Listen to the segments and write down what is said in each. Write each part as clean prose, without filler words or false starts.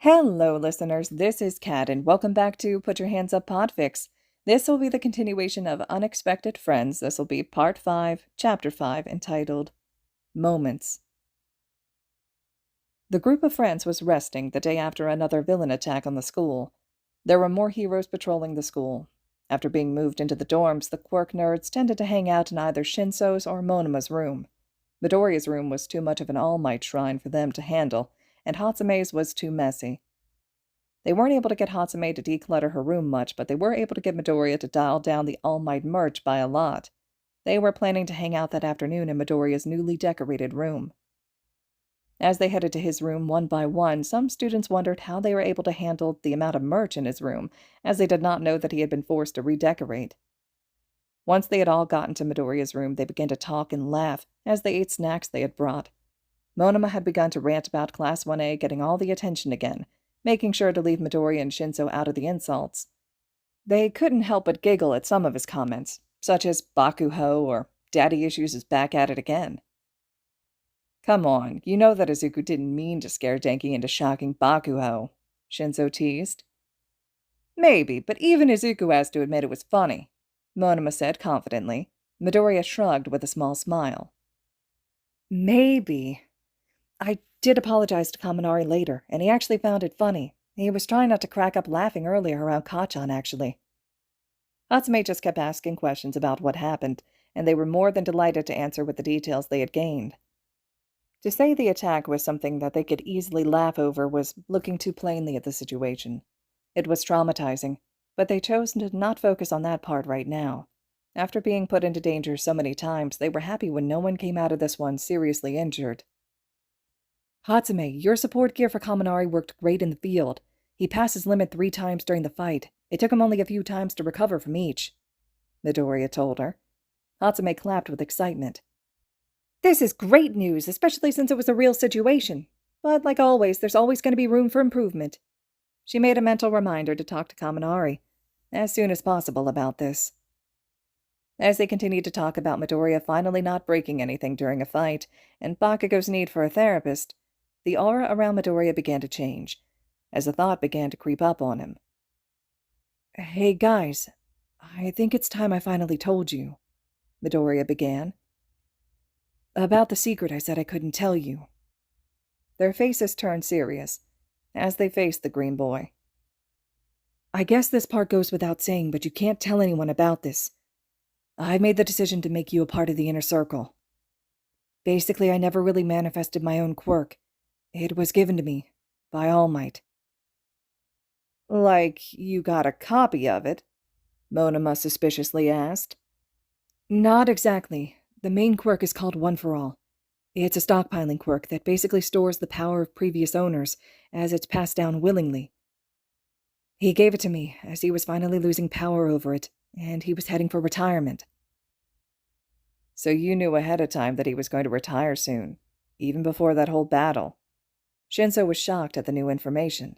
Hello, listeners. This is Kat, and welcome back to Put Your Hands Up Podfics. This will be the continuation of Unexpected Friends. This will be Part 5, Chapter 5, entitled Moments. The group of friends was resting the day after another villain attack on the school. There were more heroes patrolling the school. After being moved into the dorms, the Quirk nerds tended to hang out in either Shinsou's or Monoma's room. Midoriya's room was too much of an all-might shrine for them to handle, and Hatsume's was too messy. They weren't able to get Hatsume to declutter her room much, but they were able to get Midoriya to dial down the All Might merch by a lot. They were planning to hang out that afternoon in Midoriya's newly decorated room. As they headed to his room one by one, some students wondered how they were able to handle the amount of merch in his room, as they did not know that he had been forced to redecorate. Once they had all gotten to Midoriya's room, they began to talk and laugh as they ate snacks they had brought. Monoma had begun to rant about Class 1A getting all the attention again, making sure to leave Midoriya and Shinsou out of the insults. They couldn't help but giggle at some of his comments, such as Bakugo or Daddy Issues is back at it again. Come on, you know that Izuku didn't mean to scare Denki into shocking Bakugo, Shinsou teased. Maybe, but even Izuku has to admit it was funny, Monoma said confidently. Midoriya shrugged with a small smile. Maybe. I did apologize to Kaminari later, and he actually found it funny. He was trying not to crack up laughing earlier around Kacchan, actually. Hatsume just kept asking questions about what happened, and they were more than delighted to answer with the details they had gained. To say the attack was something that they could easily laugh over was looking too plainly at the situation. It was traumatizing, but they chose to not focus on that part right now. After being put into danger so many times, they were happy when no one came out of this one seriously injured. Hatsume, your support gear for Kaminari worked great in the field. He passed his limit 3 times during the fight. It took him only a few times to recover from each, Midoriya told her. Hatsume clapped with excitement. This is great news, especially since it was a real situation. But like always, there's always going to be room for improvement. She made a mental reminder to talk to Kaminari as soon as possible about this. As they continued to talk about Midoriya finally not breaking anything during a fight, and Bakugo's need for a therapist, the aura around Midoriya began to change, as a thought began to creep up on him. Hey guys, I think it's time I finally told you, Midoriya began. About the secret I said I couldn't tell you. Their faces turned serious, as they faced the green boy. I guess this part goes without saying, but you can't tell anyone about this. I've made the decision to make you a part of the inner circle. Basically, I never really manifested my own quirk. It was given to me, by All Might. Like you got a copy of it? Monoma suspiciously asked. Not exactly. The main quirk is called One for All. It's a stockpiling quirk that basically stores the power of previous owners, as it's passed down willingly. He gave it to me, as he was finally losing power over it, and he was heading for retirement. So you knew ahead of time that he was going to retire soon, even before that whole battle. Shinsou was shocked at the new information.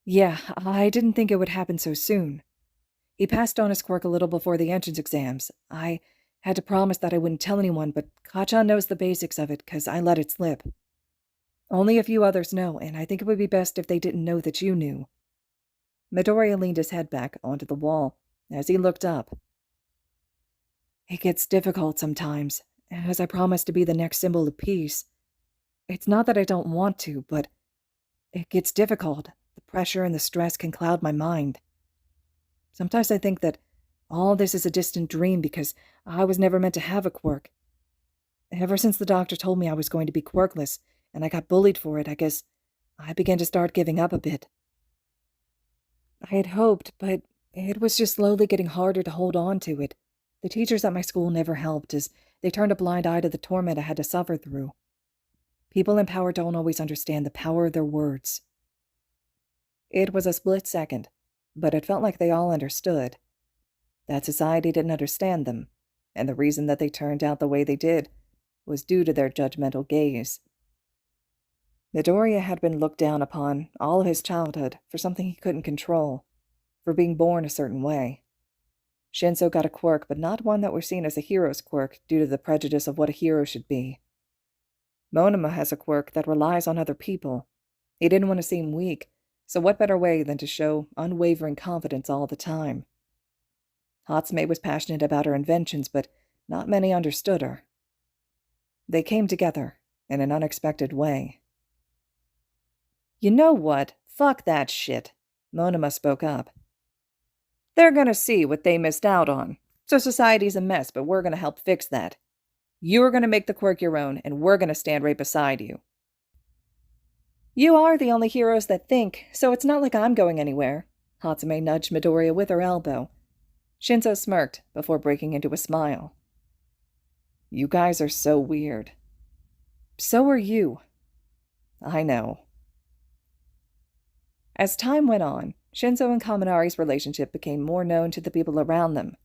Yeah, I didn't think it would happen so soon. He passed on his quirk a little before the entrance exams. I had to promise that I wouldn't tell anyone, but Kacchan knows the basics of it because I let it slip. Only a few others know, and I think it would be best if they didn't know that you knew. Midoriya leaned his head back onto the wall as he looked up. It gets difficult sometimes, as I promise to be the next symbol of peace. It's not that I don't want to, but it gets difficult. The pressure and the stress can cloud my mind. Sometimes I think that all this is a distant dream because I was never meant to have a quirk. Ever since the doctor told me I was going to be quirkless, and I got bullied for it, I guess I began to start giving up a bit. I had hoped, but it was just slowly getting harder to hold on to it. The teachers at my school never helped, as they turned a blind eye to the torment I had to suffer through. People in power don't always understand the power of their words. It was a split second, but it felt like they all understood. That society didn't understand them, and the reason that they turned out the way they did was due to their judgmental gaze. Midoriya had been looked down upon all of his childhood for something he couldn't control, for being born a certain way. Shinsou got a quirk, but not one that was seen as a hero's quirk due to the prejudice of what a hero should be. Monoma has a quirk that relies on other people, He didn't want to seem weak, so what better way than to show unwavering confidence all the time? Hatsume was passionate about her inventions, but not many understood her. They came together in an unexpected way. "You know what? Fuck that shit," Monoma spoke up. "They're gonna see what they missed out on. So society's a mess, but we're gonna help fix that. You're gonna make the quirk your own, and we're gonna stand right beside you." "You are the only heroes that think, so it's not like I'm going anywhere." Hatsume nudged Midoriya with her elbow. Shinsou smirked before breaking into a smile. "You guys are so weird." "So are you." "I know." As time went on, Shinsou and Kaminari's relationship became more known to the people around them.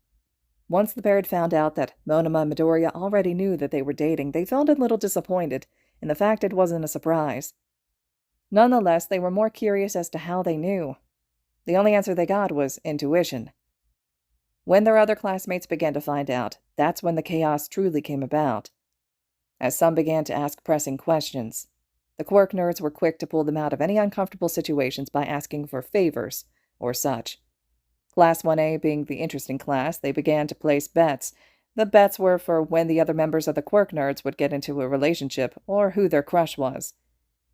Once the pair had found out that Monoma and Midoriya already knew that they were dating, they felt a little disappointed in the fact it wasn't a surprise. Nonetheless, they were more curious as to how they knew. The only answer they got was intuition. When their other classmates began to find out, that's when the chaos truly came about. As some began to ask pressing questions, the quirk nerds were quick to pull them out of any uncomfortable situations by asking for favors, or such. Class 1A being the interesting class, they began to place bets. The bets were for when the other members of the quirk nerds would get into a relationship, or who their crush was.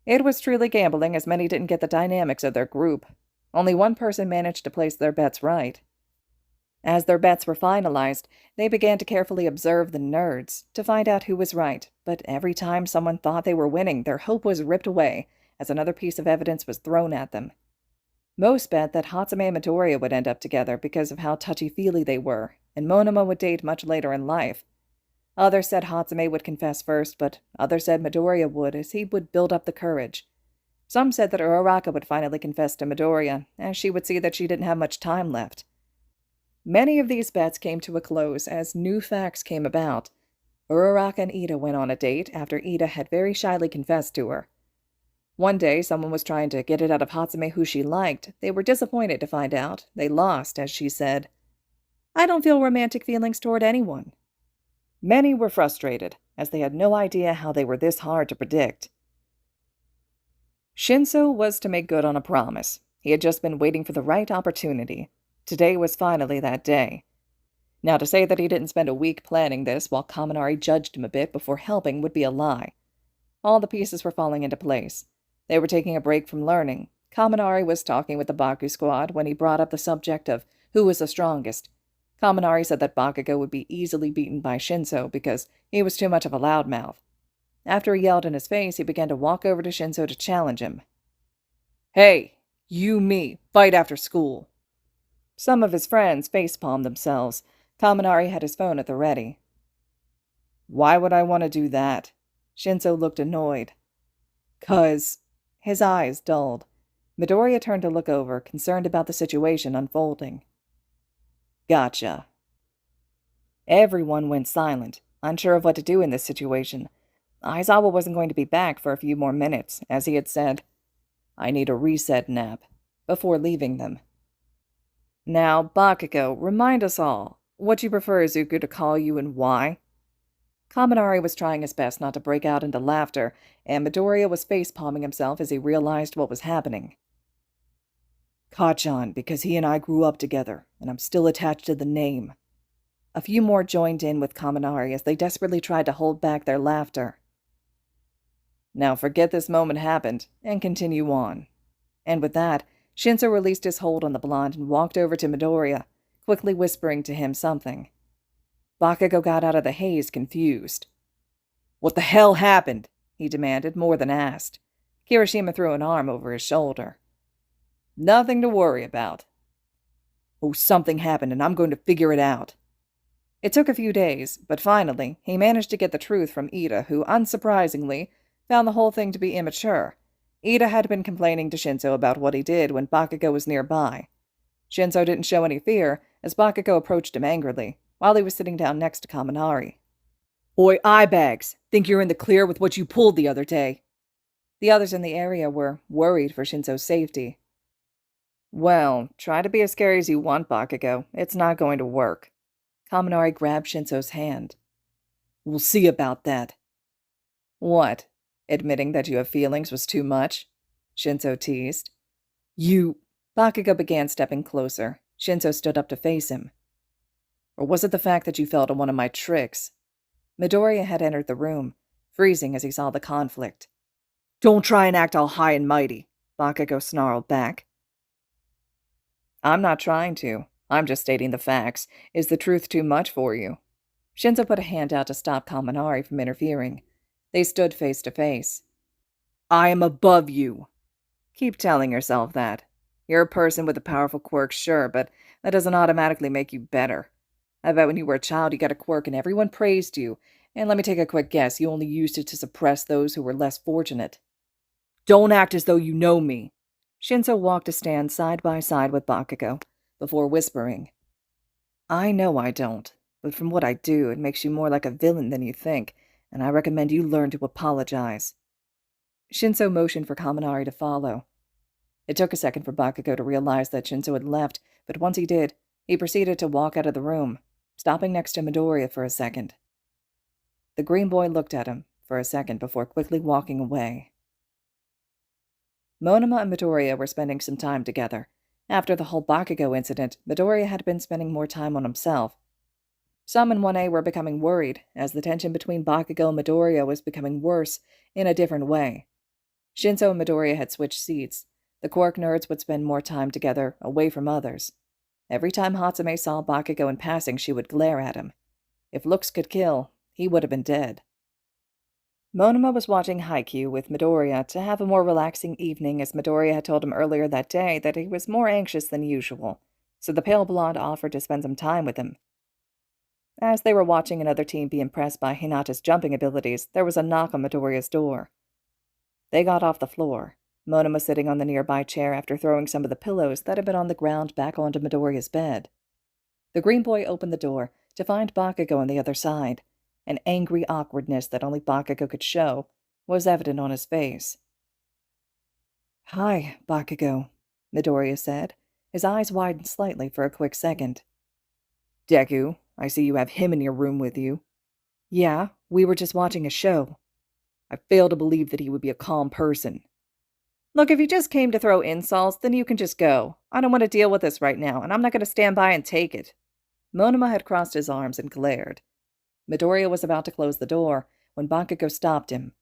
It was truly gambling, as many didn't get the dynamics of their group. Only one person managed to place their bets right. As their bets were finalized, they began to carefully observe the nerds to find out who was right, but every time someone thought they were winning, their hope was ripped away as another piece of evidence was thrown at them. Most bet that Hatsume and Midoriya would end up together because of how touchy-feely they were, and Monoma would date much later in life. Others said Hatsume would confess first, but others said Midoriya would, as he would build up the courage. Some said that Uraraka would finally confess to Midoriya, as she would see that she didn't have much time left. Many of these bets came to a close as new facts came about. Uraraka and Ida went on a date after Ida had very shyly confessed to her. One day, someone was trying to get it out of Hatsume who she liked. They were disappointed to find out. They lost, as she said, "I don't feel romantic feelings toward anyone." Many were frustrated, as they had no idea how they were this hard to predict. Shinsou was to make good on a promise. He had just been waiting for the right opportunity. Today was finally that day. Now, to say that he didn't spend a week planning this while Kaminari judged him a bit before helping would be a lie. All the pieces were falling into place. They were taking a break from learning. Kaminari was talking with the Baku squad when he brought up the subject of who was the strongest. Kaminari said that Bakugo would be easily beaten by Shinsou because he was too much of a loudmouth. After he yelled in his face, he began to walk over to Shinsou to challenge him. "Hey, you me, fight after school." Some of his friends facepalmed themselves. Kaminari had his phone at the ready. "Why would I want to do that?" Shinsou looked annoyed. "'Cause..." His eyes dulled. Midoriya turned to look over, concerned about the situation unfolding. "Gotcha." Everyone went silent, unsure of what to do in this situation. Aizawa wasn't going to be back for a few more minutes, as he had said, "I need a reset nap," before leaving them. "Now, Bakugo, remind us all, what you prefer Izuku to call you and why?" Kaminari was trying his best not to break out into laughter, and Midoriya was face-palming himself as he realized what was happening. "Kachan, because he and I grew up together, and I'm still attached to the name." A few more joined in with Kaminari as they desperately tried to hold back their laughter. "Now forget this moment happened, and continue on." And with that, Shinsou released his hold on the blonde and walked over to Midoriya, quickly whispering to him something. Bakugo got out of the haze, confused. "What the hell happened?" he demanded, more than asked. Kirishima threw an arm over his shoulder. "Nothing to worry about." "Oh, something happened, and I'm going to figure it out." It took a few days, but finally, he managed to get the truth from Ida, who, unsurprisingly, found the whole thing to be immature. Ida had been complaining to Shinsou about what he did when Bakugo was nearby. Shinsou didn't show any fear, as Bakugo approached him angrily, while he was sitting down next to Kaminari. "Oi, eyebags! Think you're in the clear with what you pulled the other day?" The others in the area were worried for Shinsou's safety. "Well, try to be as scary as you want, Bakugo. It's not going to work." Kaminari grabbed Shinsou's hand. "We'll see about that." "What? Admitting that you have feelings was too much?" Shinsou teased. You... Bakugo began stepping closer. Shinsou stood up to face him. Or was it the fact that you fell to one of my tricks? Midoriya had entered the room, freezing as he saw the conflict. Don't try and act all high and mighty, Bakugo snarled back. I'm not trying to. I'm just stating the facts. Is the truth too much for you? Shinsou put a hand out to stop Kaminari from interfering. They stood face to face. I am above you. Keep telling yourself that. You're a person with a powerful quirk, sure, but that doesn't automatically make you better. I bet when you were a child you got a quirk and everyone praised you, and let me take a quick guess, you only used it to suppress those who were less fortunate. Don't act as though you know me. Shinsou walked to stand side by side with Bakugo, before whispering. I know I don't, but from what I do, it makes you more like a villain than you think, and I recommend you learn to apologize. Shinsou motioned for Kaminari to follow. It took a second for Bakugo to realize that Shinsou had left, but once he did, he proceeded to walk out of the room, stopping next to Midoriya for a second. The green boy looked at him for a second before quickly walking away. Monoma and Midoriya were spending some time together. After the whole Bakugo incident, Midoriya had been spending more time on himself. Some in 1A were becoming worried, as the tension between Bakugo and Midoriya was becoming worse in a different way. Shinsou and Midoriya had switched seats. The Quirk nerds would spend more time together, away from others. Every time Hatsume saw Bakugo in passing, she would glare at him. If looks could kill, he would have been dead. Monoma was watching Haikyuu with Midoriya to have a more relaxing evening, as Midoriya had told him earlier that day that he was more anxious than usual, so the pale blonde offered to spend some time with him. As they were watching another team be impressed by Hinata's jumping abilities, there was a knock on Midoriya's door. They got off the floor, Monoma sitting on the nearby chair after throwing some of the pillows that had been on the ground back onto Midoriya's bed. The green boy opened the door to find Bakugo on the other side. An angry awkwardness that only Bakugo could show was evident on his face. Hi, Bakugo, Midoriya said. His eyes widened slightly for a quick second. Deku, I see you have him in your room with you. Yeah, we were just watching a show. I fail to believe that he would be a calm person. Look, if you just came to throw insults, then you can just go. I don't want to deal with this right now, and I'm not going to stand by and take it. Monoma had crossed his arms and glared. Midoriya was about to close the door when Bakugo stopped him.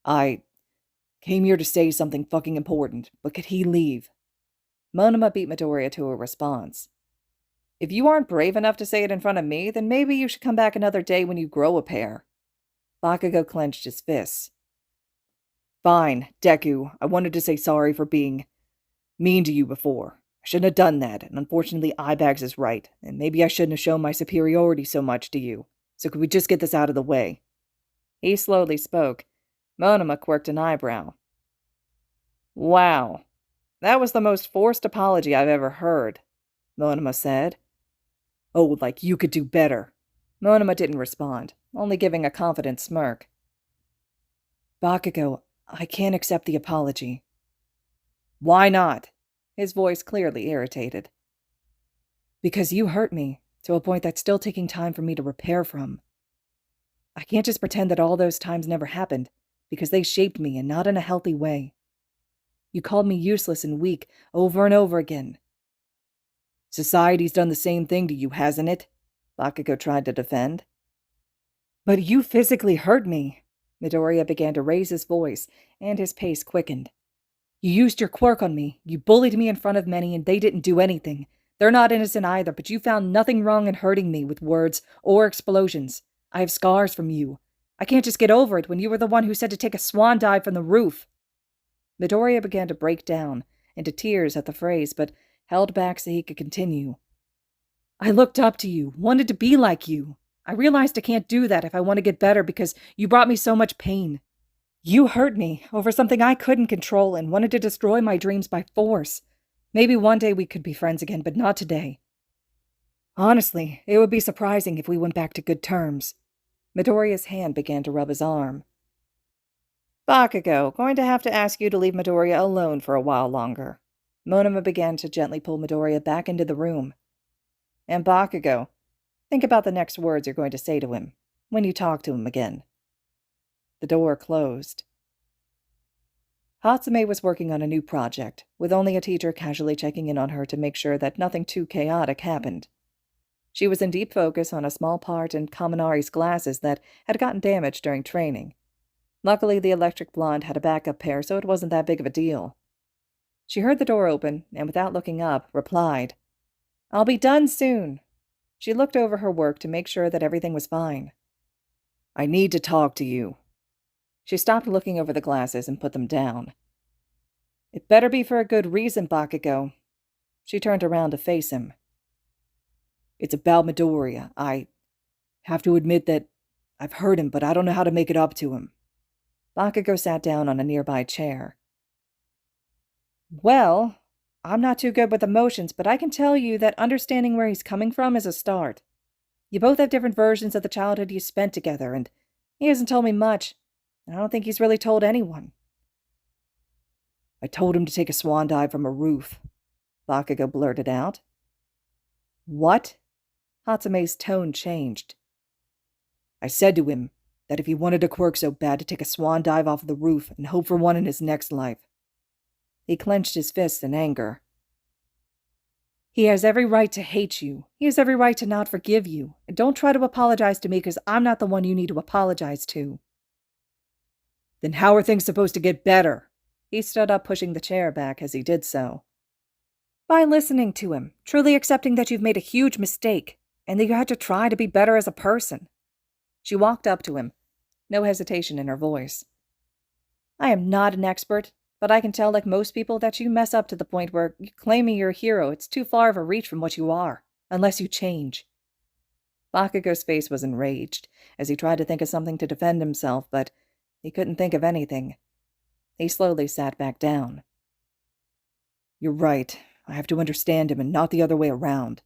I came here to say something fucking important, but could he leave? Monoma beat Midoriya to a response. If you aren't brave enough to say it in front of me, then maybe you should come back another day when you grow a pair. Bakugo clenched his fists. Fine, Deku, I wanted to say sorry for being mean to you before. I shouldn't have done that, and unfortunately Ibags is right, and maybe I shouldn't have shown my superiority so much to you. So could we just get this out of the way? He slowly spoke. Monoma quirked an eyebrow. Wow, that was the most forced apology I've ever heard, Monoma said. Oh, like you could do better. Monoma didn't respond, only giving a confident smirk. Bakugo, I can't accept the apology. Why not? His voice clearly irritated. Because you hurt me, to a point that's still taking time for me to repair from. I can't just pretend that all those times never happened, because they shaped me and not in a healthy way. You called me useless and weak over and over again. Society's done the same thing to you, hasn't it? Bakugo tried to defend. But you physically hurt me. Midoriya began to raise his voice, and his pace quickened. You used your quirk on me. You bullied me in front of many, and they didn't do anything. They're not innocent either, but you found nothing wrong in hurting me with words or explosions. I have scars from you. I can't just get over it when you were the one who said to take a swan dive from the roof. Midoriya began to break down into tears at the phrase, but held back so he could continue. I looked up to you, wanted to be like you. I realized I can't do that if I want to get better because you brought me so much pain. You hurt me over something I couldn't control and wanted to destroy my dreams by force. Maybe one day we could be friends again, but not today. Honestly, it would be surprising if we went back to good terms. Midoriya's hand began to rub his arm. Bakugo, going to have to ask you to leave Midoriya alone for a while longer. Monoma began to gently pull Midoriya back into the room. And Bakugo, think about the next words you're going to say to him, when you talk to him again. The door closed. Hatsume was working on a new project, with only a teacher casually checking in on her to make sure that nothing too chaotic happened. She was in deep focus on a small part in Kaminari's glasses that had gotten damaged during training. Luckily, the electric blonde had a backup pair, so it wasn't that big of a deal. She heard the door open, and without looking up, replied, "I'll be done soon." She looked over her work to make sure that everything was fine. "I need to talk to you." She stopped looking over the glasses and put them down. "It better be for a good reason, Bakugo." She turned around to face him. "It's about Midoriya. I have to admit that I've hurt him, but I don't know how to make it up to him." Bakugo sat down on a nearby chair. "Well, I'm not too good with emotions, but I can tell you that understanding where he's coming from is a start. You both have different versions of the childhood you spent together, and he hasn't told me much. I don't think he's really told anyone." "I told him to take a swan dive from a roof," Bakugo blurted out. "What?" Hatsume's tone changed. "I said to him that if he wanted a quirk so bad, to take a swan dive off the roof and hope for one in his next life." He clenched his fists in anger. "He has every right to hate you. He has every right to not forgive you. And don't try to apologize to me, because I'm not the one you need to apologize to." "Then how are things supposed to get better?" He stood up, pushing the chair back as he did so. "By listening to him, truly accepting that you've made a huge mistake, and that you had to try to be better as a person." She walked up to him, no hesitation in her voice. "I am not an expert, but I can tell, like most people, that you mess up to the point where claiming you're a hero, it's too far of a reach from what you are, unless you change." Bakugo's face was enraged, as he tried to think of something to defend himself, but he couldn't think of anything. He slowly sat back down. "You're right. I have to understand him and not the other way around."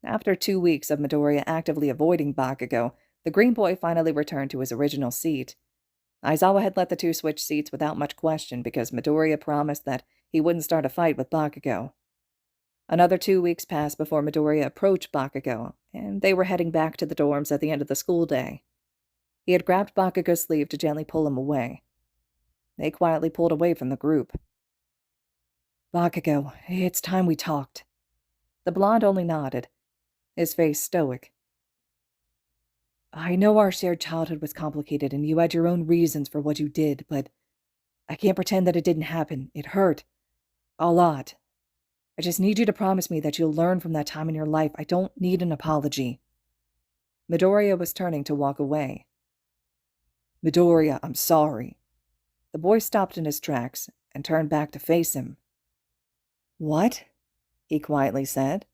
After 2 weeks of Midoriya actively avoiding Bakugo, the green boy finally returned to his original seat. Aizawa had let the two switch seats without much question because Midoriya promised that he wouldn't start a fight with Bakugo. Another 2 weeks passed before Midoriya approached Bakugo, and they were heading back to the dorms at the end of the school day. He had grabbed Bakugo's sleeve to gently pull him away. They quietly pulled away from the group. "Bakugo, it's time we talked." The blonde only nodded, his face stoic. "I know our shared childhood was complicated and you had your own reasons for what you did, but I can't pretend that it didn't happen. It hurt. A lot. I just need you to promise me that you'll learn from that time in your life. I don't need an apology." Midoriya was turning to walk away. "Midoriya, I'm sorry." The boy stopped in his tracks and turned back to face him. "What?" he quietly said.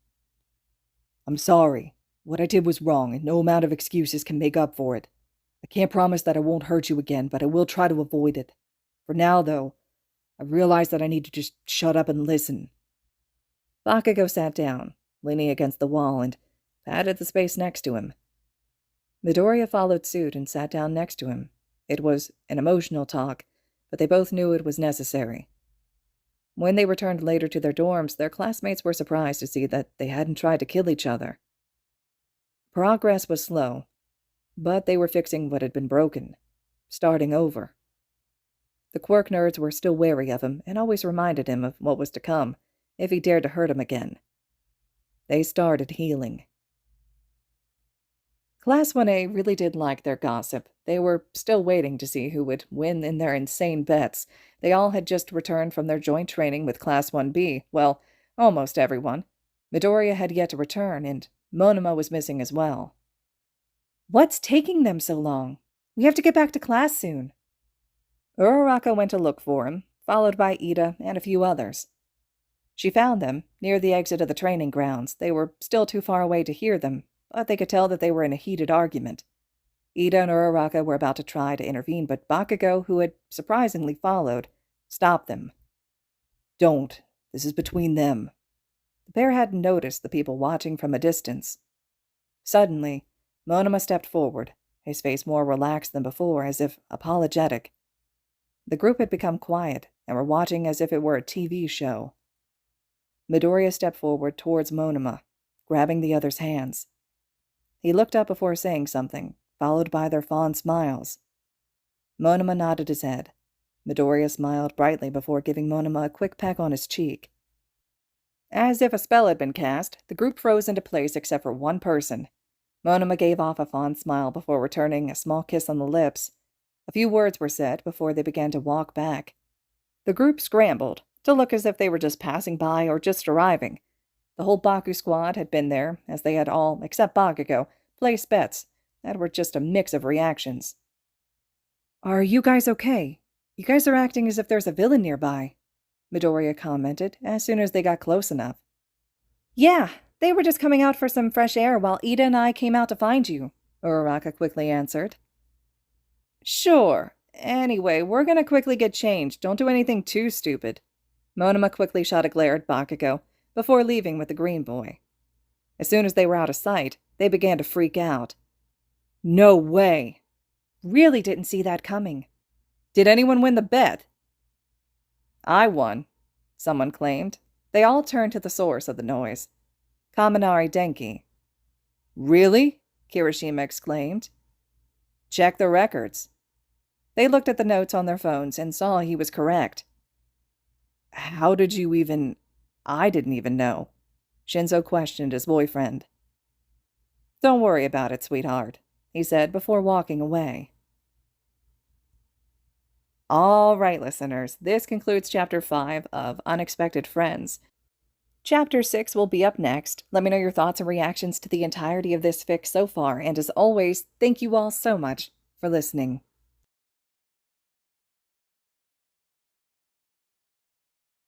"I'm sorry. What I did was wrong, and no amount of excuses can make up for it. I can't promise that I won't hurt you again, but I will try to avoid it. For now, though, I realize that I need to just shut up and listen." Bakugo sat down, leaning against the wall, and patted the space next to him. Midoriya followed suit and sat down next to him. It was an emotional talk, but they both knew it was necessary. When they returned later to their dorms, their classmates were surprised to see that they hadn't tried to kill each other. Progress was slow, but they were fixing what had been broken, starting over. The Quirk nerds were still wary of him and always reminded him of what was to come if he dared to hurt him again. They started healing. Class 1A really did like their gossip. They were still waiting to see who would win in their insane bets. They all had just returned from their joint training with Class 1B. Well, almost everyone. Midoriya had yet to return, and Monoma was missing as well. "What's taking them so long? We have to get back to class soon." Uraraka went to look for him, followed by Ida and a few others. She found them near the exit of the training grounds. They were still too far away to hear them, but they could tell that they were in a heated argument. Ida and Uraraka were about to try to intervene, but Bakugo, who had surprisingly followed, stopped them. "Don't. This is between them." The pair hadn't noticed the people watching from a distance. Suddenly, Monoma stepped forward, his face more relaxed than before, as if apologetic. The group had become quiet and were watching as if it were a TV show. Midoriya stepped forward towards Monoma, grabbing the other's hands. He looked up before saying something, followed by their fond smiles. Monoma nodded his head. Midoriya smiled brightly before giving Monoma a quick peck on his cheek. As if a spell had been cast, the group froze into place except for one person. Monoma gave off a fond smile before returning a small kiss on the lips. A few words were said before they began to walk back. The group scrambled, to look as if they were just passing by or just arriving. The whole Baku squad had been there, as they had all, except Bakugo, placed bets that were just a mix of reactions. "Are you guys okay? You guys are acting as if there's a villain nearby," Midoriya commented as soon as they got close enough. "Yeah, they were just coming out for some fresh air while Ida and I came out to find you," Uraraka quickly answered. "Sure. Anyway, we're gonna quickly get changed. Don't do anything too stupid." Monoma quickly shot a glare at Bakugo before leaving with the green boy. As soon as they were out of sight, they began to freak out. "No way! Really didn't see that coming. Did anyone win the bet?" "I won," someone claimed. They all turned to the source of the noise. Kaminari Denki. "Really?" Kirishima exclaimed. "Check the records." They looked at the notes on their phones and saw he was correct. "How did you even—" "I didn't even know," Shinsou questioned his boyfriend. "Don't worry about it, sweetheart," he said before walking away. All right, listeners, this concludes Chapter 5 of Unexpected Friends. Chapter 6 will be up next. Let me know your thoughts and reactions to the entirety of this fic so far, and as always, thank you all so much for listening.